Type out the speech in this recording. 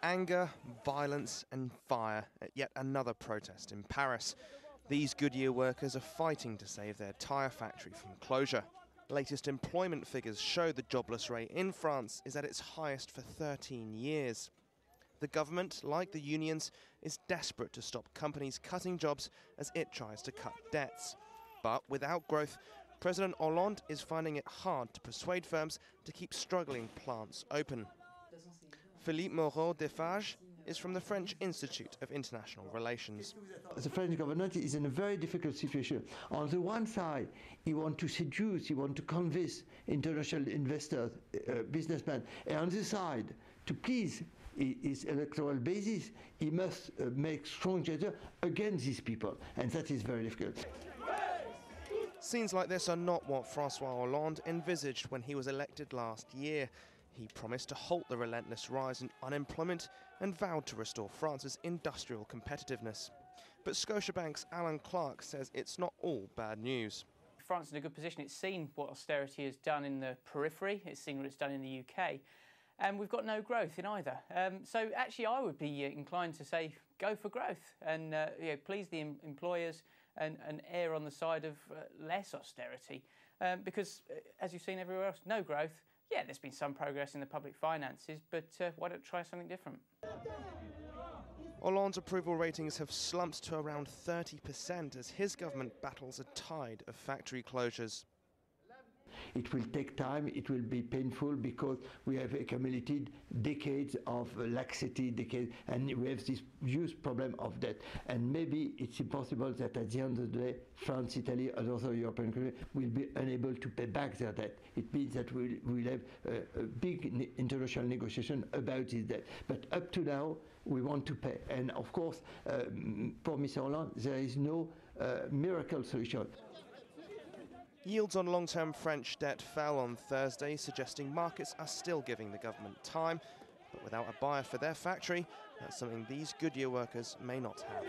Anger, violence and fire at yet another protest in Paris. These Goodyear workers are fighting to save their tyre factory from closure. Latest employment figures show the jobless rate in France is at its highest for 13 years. The government, like the unions, is desperate to stop companies cutting jobs as it tries to cut debts. But without growth, President Hollande is finding it hard to persuade firms to keep struggling plants open. Philippe Moreau-Defage is from the French Institute of International Relations. The French government is in a very difficult situation. On the one side, he wants to seduce, he wants to convince international investors, businessmen, and on the side, to please his electoral basis, he must make strong gestures against these people, and that is very difficult. Scenes like this are not what François Hollande envisaged when he was elected last year. He promised to halt the relentless rise in unemployment and vowed to restore France's industrial competitiveness. But Scotiabank's Alan Clark says it's not all bad news. France is in a good position. It's seen what austerity has done in the periphery, it's seen what it's done in the UK, and we've got no growth in either. So actually I would be inclined to say go for growth and please the employers and err on the side of less austerity. Because as you've seen everywhere else, no growth. Yeah, there's been some progress in the public finances, but why don't try something different? Hollande's approval ratings have slumped to around 30% as his government battles a tide of factory closures. It will take time, it will be painful because we have accumulated decades of laxity, and we have this huge problem of debt. And maybe it's impossible that at the end of the day, France, Italy, and other European countries will be unable to pay back their debt. It means that we'll have a big international negotiation about this debt. But up to now, we want to pay. And of course, for Mr. Hollande, there is no miracle solution. Yields on long-term French debt fell on Thursday, suggesting markets are still giving the government time. But without a buyer for their factory, that's something these Goodyear workers may not have.